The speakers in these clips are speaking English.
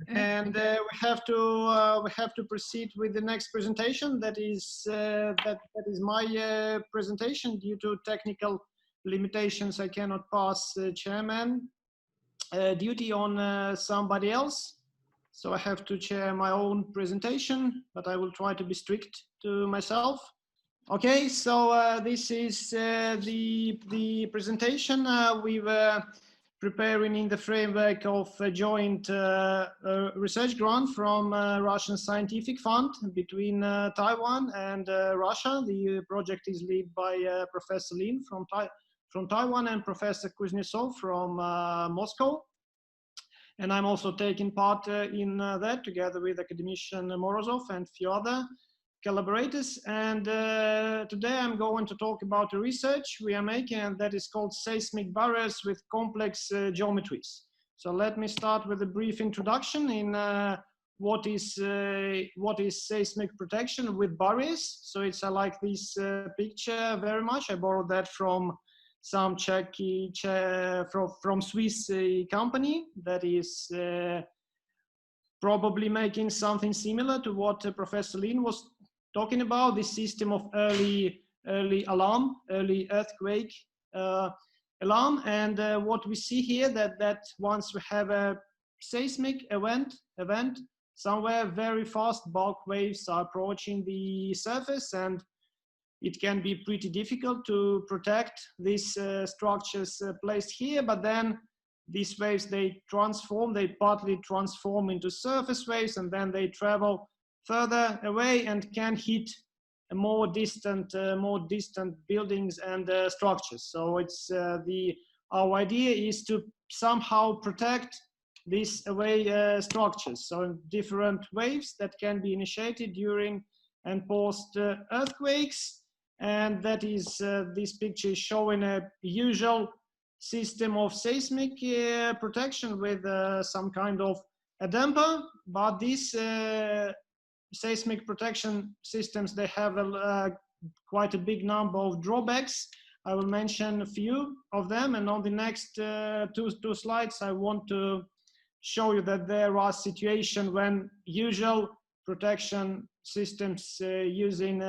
And we have to proceed with the next presentation. That is my presentation. Due to technical limitations, I cannot pass chairman duty on somebody else. So I have to chair my own presentation, but I will try to be strict to myself. Okay, so this is the presentation we were preparing in the framework of a joint research grant from Russian Scientific Fund between Taiwan and Russia. The project is led by Professor Lin from Taiwan and Professor Kuznetsov from Moscow. And I'm also taking part in that together with academician Morozov and a few other collaborators. And today I'm going to talk about the research we are making, and that is called seismic barriers with complex geometries. So let me start with a brief introduction in what is seismic protection with barriers. So it's I like this picture very much. I borrowed that from some from Swiss company that is probably making something similar to what Professor Lin was talking about, this system of early alarm, early earthquake alarm. And what we see here that once we have a seismic event somewhere, very fast bulk waves are approaching the surface, and it can be pretty difficult to protect these structures placed here. But then these waves, they partly transform into surface waves, and then they travel further away and can hit more distant buildings and structures. So it's our idea is to somehow protect these away structures. So different waves that can be initiated during and post earthquakes. And that is this picture is showing a usual system of seismic protection with some kind of a damper. But these seismic protection systems, they have quite a big number of drawbacks. I will mention a few of them, and on the next two slides I want to show you that there are situations when usual protection systems using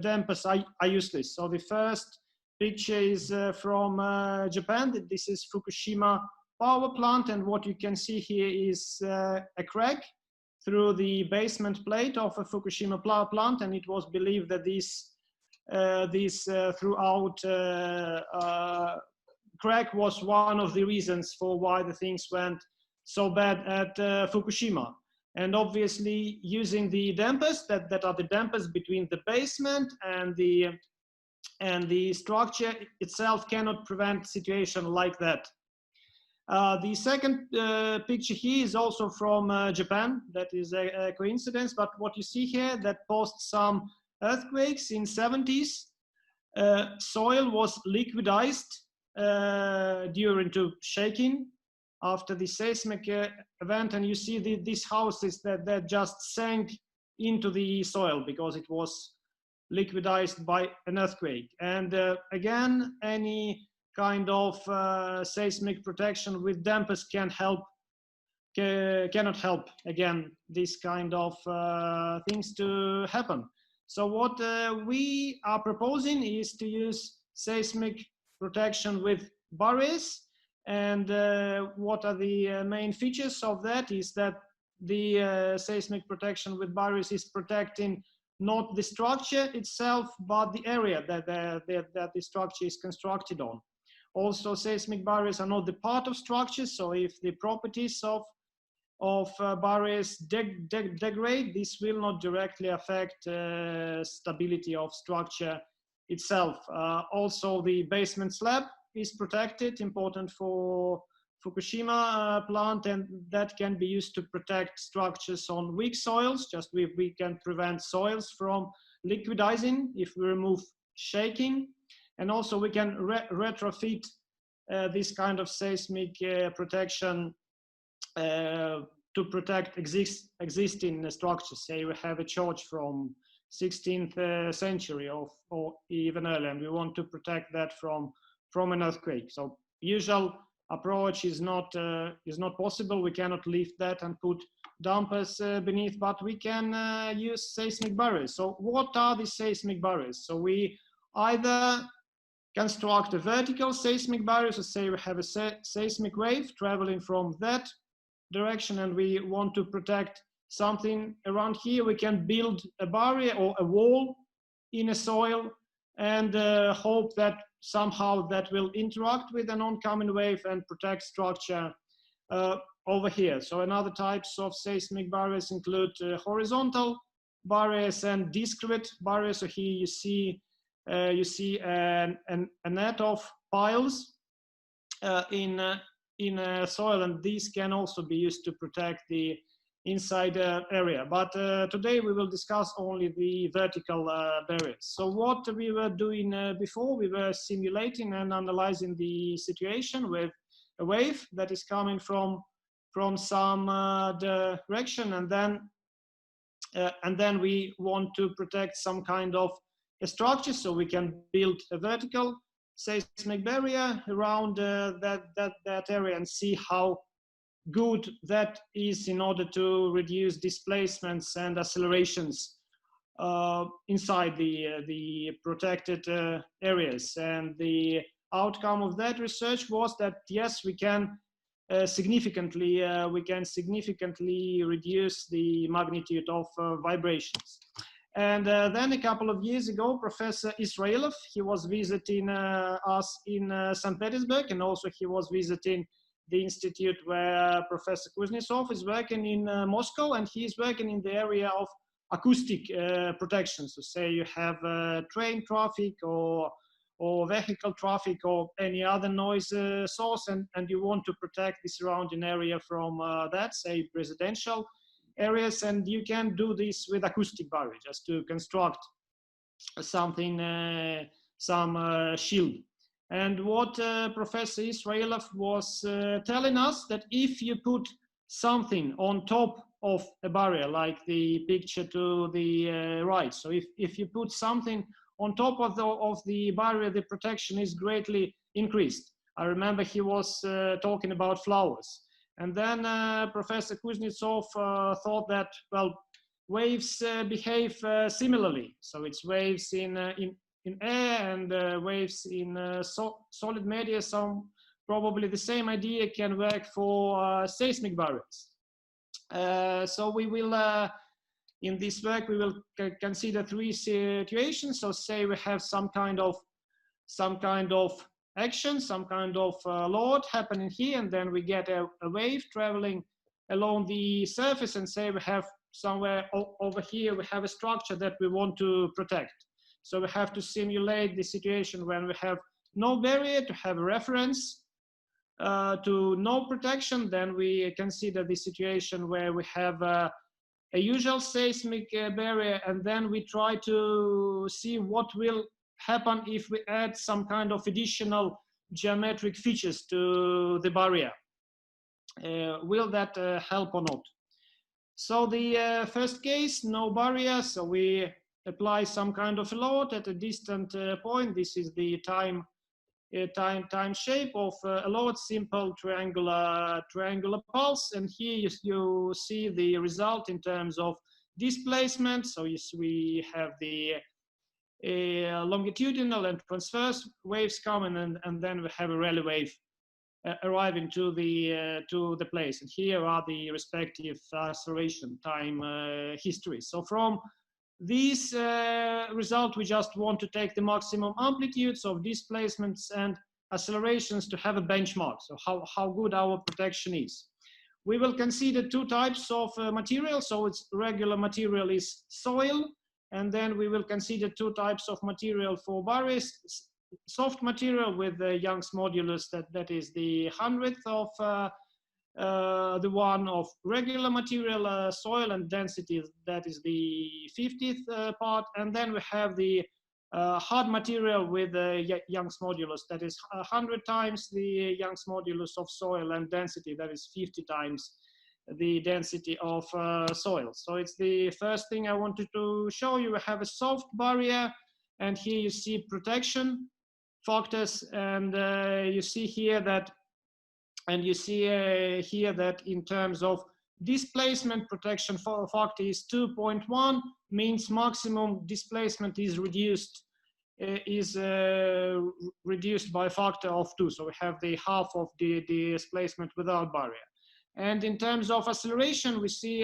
dampers are useless. So the first picture is from Japan. This is Fukushima power plant, and what you can see here is a crack through the basement plate of a Fukushima power plant, and it was believed that this throughout crack was one of the reasons for why the things went so bad at Fukushima. And obviously, using the dampers that are the dampers between the basement and the structure itself cannot prevent situation like that. The second picture here is also from Japan. That is a coincidence, but what you see here, that post some earthquakes in 70s, soil was liquidized during to shaking after the seismic event, and you see these houses that just sank into the soil because it was liquidized by an earthquake. And again, any kind of seismic protection with dampers cannot help again this kind of things to happen. So what we are proposing is to use seismic protection with barriers. And what are the main features of that is that the seismic protection with barriers is protecting not the structure itself, but the area that the structure is constructed on. Also, seismic barriers are not the part of structures, so if the properties of barriers degrade, this will not directly affect stability of structure itself. Also, the basement slab is protected, important for Fukushima plant, and that can be used to protect structures on weak soils. Just we can prevent soils from liquidizing if we remove shaking, and also we can retrofit this kind of seismic protection to protect existing structures. Say we have a church from 16th century or even earlier, and we want to protect that from an earthquake. So usual approach is not possible. We cannot lift that and put dampers beneath, but we can use seismic barriers. So what are the seismic barriers? So we either construct a vertical seismic barrier, so say we have a seismic wave traveling from that direction and we want to protect something around here. We can build a barrier or a wall in a soil and hope that somehow that will interact with an oncoming wave and protect structure over here. So another types of seismic barriers include horizontal barriers and discrete barriers. So here you see a net of piles in soil, and these can also be used to protect the inside area. But today we will discuss only the vertical barriers. So what we were doing before, we were simulating and analyzing the situation with a wave that is coming from some direction, and then we want to protect some kind of a structure, so we can build a vertical seismic barrier around that area and see how good that is in order to reduce displacements and accelerations inside the protected areas. And the outcome of that research was that yes, we can significantly reduce the magnitude of vibrations. And then a couple of years ago, Professor Israelov, he was visiting us in St. Petersburg, and also he was visiting the institute where Professor Kuznetsov is working in Moscow, and he is working in the area of acoustic protection. So say you have train traffic or vehicle traffic or any other noise source, and you want to protect the surrounding area from that, say residential areas, and you can do this with acoustic barrier, just to construct something, some shield. And what Professor Israelov was telling us, that if you put something on top of a barrier, like the picture to the right, so if you put something on top of the barrier, the protection is greatly increased. I remember he was talking about flowers. And then Professor Kuznetsov thought that, well, waves behave similarly. So it's waves in air and waves in solid media. So probably the same idea can work for seismic barriers. So we will, in this work, we will consider three situations. So say we have some kind of action, some kind of load happening here, and then we get a wave traveling along the surface, and say we have somewhere over here, we have a structure that we want to protect. So we have to simulate the situation when we have no barrier, to have a reference to no protection. Then we consider the situation where we have a usual seismic barrier, and then we try to see what will happen if we add some kind of additional geometric features to the barrier. Will that help or not? So the first case, no barrier, so we apply some kind of load at a distant point. This is the time shape of a load, simple triangular pulse, and here you see the result in terms of displacement. So we have the longitudinal and transverse waves coming, and then we have a rally wave arriving to the place. And here are the respective acceleration time history. So from this result, we just want to take the maximum amplitudes of displacements and accelerations to have a benchmark, so how good our protection is. We will consider two types of material. So it's regular material is soil, and then we will consider two types of material for barriers. Soft material with the Young's modulus, that is the 100th of the one of regular material soil, and density, that is the 50th part. And then we have the hard material with the Young's modulus, that is 100 times the Young's modulus of soil, and density, that is 50 times the density of soil. So it's the first thing I wanted to show you. We have a soft barrier, and here you see protection factors, and you see here that And you see here that in terms of displacement, protection factor is 2.1, means maximum displacement is reduced by a factor of 2. So we have the half of the displacement without barrier. And in terms of acceleration, we see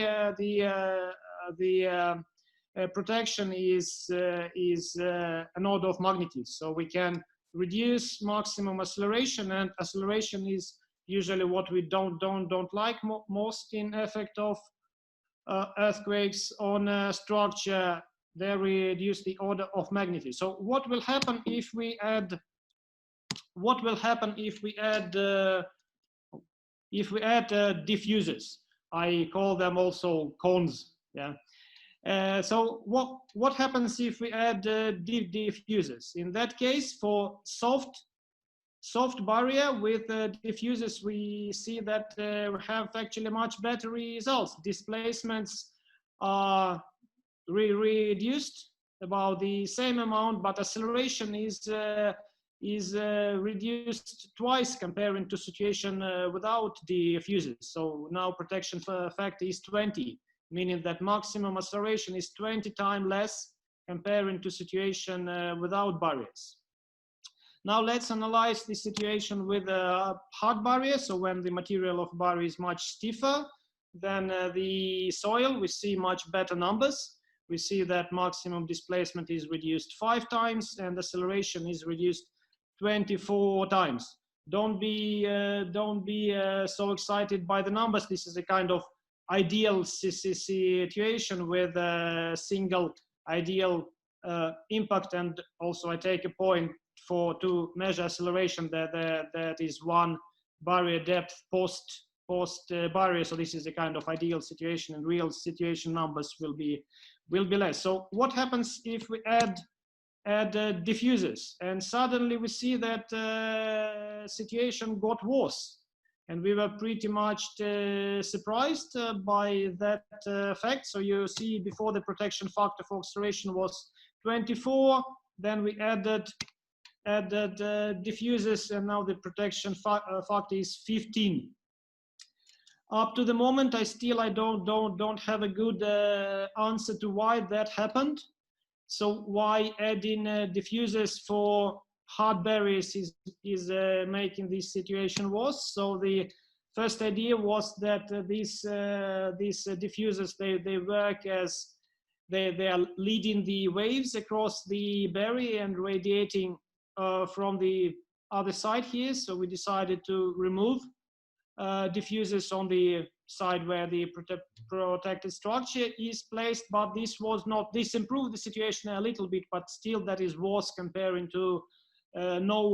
protection is an order of magnitude. So we can reduce maximum acceleration, and acceleration is usually what we don't like most in effect of earthquakes on structure. They reduce the order of magnitude. So what will happen if we add? What will happen if we add diffusers? I call them also cones. Yeah. So what happens if we add diffusers? In that case, for soft barrier with diffusers, we see that we have actually much better results. Displacements are reduced about the same amount, but acceleration is reduced twice comparing to situation without diffusers. So now protection factor is 20, meaning that maximum acceleration is 20 times less comparing to situation without barriers. Now let's analyze the situation with a hard barrier. So when the material of barrier is much stiffer than the soil, we see much better numbers. We see that maximum displacement is reduced 5 times and acceleration is reduced 24 times. Don't be so excited by the numbers. This is a kind of ideal situation with a single ideal impact, and also I take a point to measure acceleration that is 1 barrier depth post barrier. So this is a kind of ideal situation, and real situation numbers will be less. So what happens if we add diffusers, and suddenly we see that situation got worse, and we were pretty much surprised by that fact. So you see before the protection factor for acceleration was 24, then we added diffusers, and now the protection factor is 15. Up to the moment, I don't have a good answer to why that happened. So why adding diffusers for hard barriers is making this situation worse? So the first idea was that these diffusers, they work as they are leading the waves across the barrier and radiating from the other side here. So we decided to remove diffusers on the side where the protected structure is placed, but this improved the situation a little bit, but still that is worse comparing to no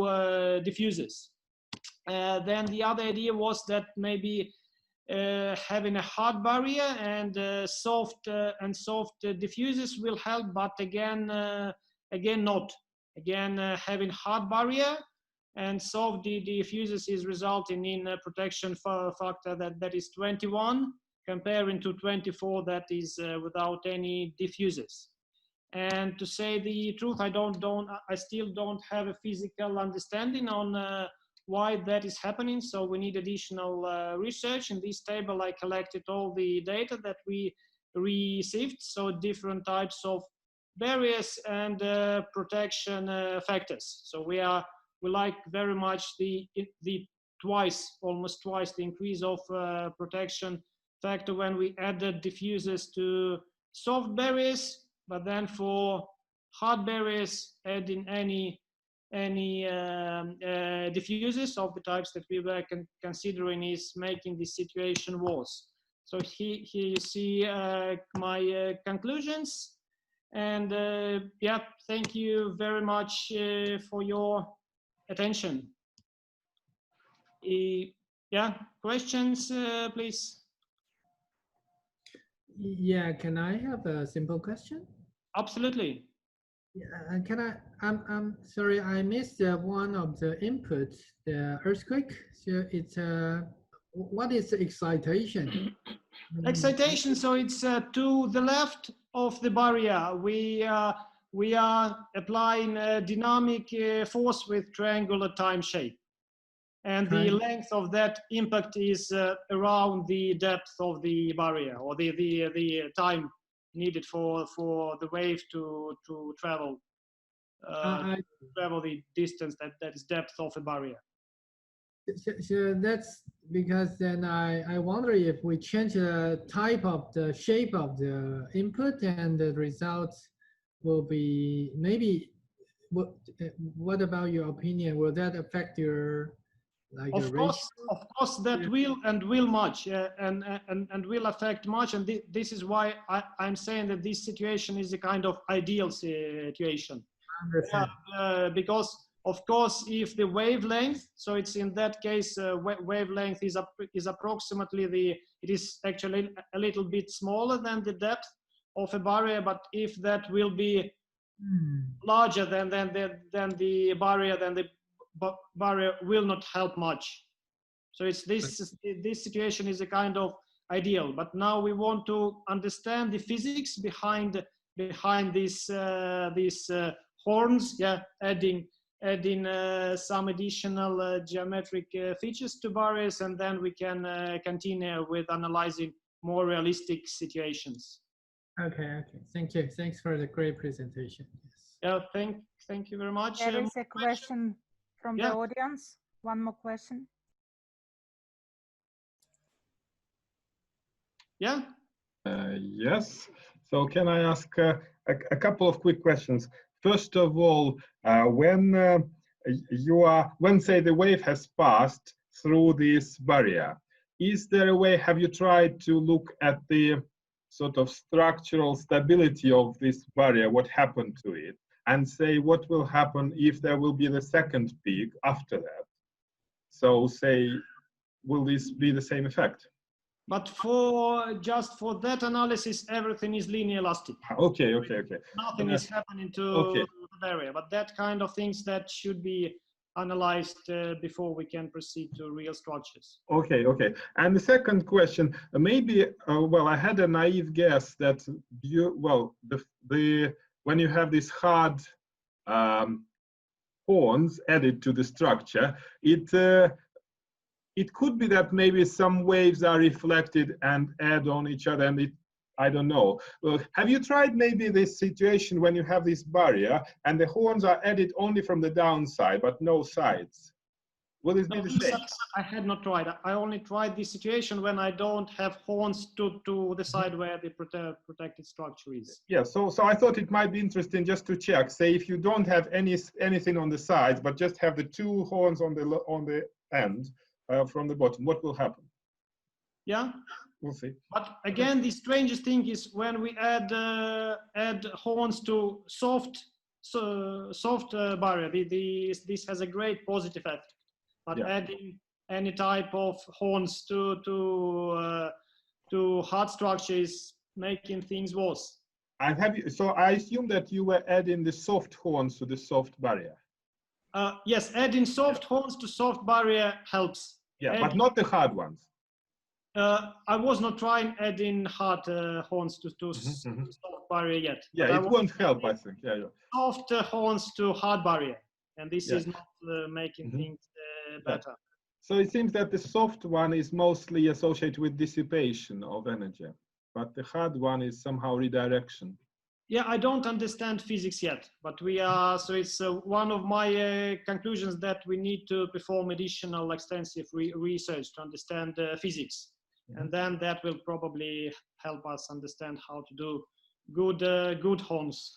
diffusers. Then the other idea was that maybe having a hard barrier and soft diffusers will help, but again not. Again, having hard barrier and soft diffusers is resulting in a protection factor that is 21 comparing to 24 that is without any diffusers. And to say the truth, I still don't have a physical understanding on why that is happening. So we need additional research. In this table, I collected all the data that we received. So different types of barriers and protection factors. So we like very much the almost twice the increase of protection factor when we added diffusers to soft barriers, but then for hard barriers, adding any diffusers of the types that we were considering is making the situation worse. So here you see my conclusions, and yeah, thank you very much for your attention. Yeah, questions, please. Yeah, can I have a simple question? Absolutely. Yeah, can I? I'm sorry, I missed one of the inputs, the earthquake. So it's what is the excitation? Excitation. So it's to the left of the barrier. We are applying a dynamic force with triangular time shape. and the length of that impact is around the depth of the barrier, or the time needed for the wave to travel travel the distance that is depth of a barrier. So that's because then I wonder if we change the type of the shape of the input, and the results will be maybe. What about your opinion? Will that affect your Of course, that will much and will affect much, and this is why I'm saying that this situation is a kind of ideal situation. Because of course, if the wavelength, so it's in that case wavelength is approximately it is actually a little bit smaller than the depth of a barrier, but if that will be larger than the barrier, then the barrier will not help much. So it's this situation is a kind of ideal, but now we want to understand the physics behind these horns, adding some additional geometric features to barriers, and then we can continue with analyzing more realistic situations. Okay. Thank you. Thanks for the great presentation. Yes. Thank you very much. There is a question from the audience. One more question. Yeah. Yes. So can I ask a couple of quick questions? First of all, when say the wave has passed through this barrier, is there a way? Have you tried to look at the sort of structural stability of this barrier? What happened to it? And say what will happen if there will be the second peak after that. So say, will this be the same effect? But just for that analysis, everything is linear elastic. Okay. Nothing is happening to the barrier, but that kind of things that should be analyzed before we can proceed to real structures. Okay. And the second question, maybe, I had a naive guess that when you have these hard horns added to the structure, it could be that maybe some waves are reflected and add on each other, and I don't know. Have you tried maybe this situation when you have this barrier and the horns are added only from the downside but no sides? Will it be the same? I had not tried. I only tried this situation when I don't have horns to the side where the protected structure is. Yeah, so I thought it might be interesting just to check. Say if you don't have anything on the sides but just have the two horns on the end from the bottom, what will happen? Yeah, we'll see. But again, the strangest thing is when we add horns to soft barrier. This has a great positive effect. But adding any type of horns to hard structure is making things worse. So I assume that you were adding the soft horns to the soft barrier. Yes, adding soft horns to soft barrier helps. Yeah, but not the hard ones. I was not trying adding hard horns to soft barrier yet. Yeah, it won't help, I think. Yeah. Soft horns to hard barrier, and this is not making things better. So it seems that the soft one is mostly associated with dissipation of energy, but the hard one is somehow redirection. Yeah, I don't understand physics yet, but we are, so it's one of my conclusions that we need to perform additional extensive research to understand physics. And then that will probably help us understand how to do good horns.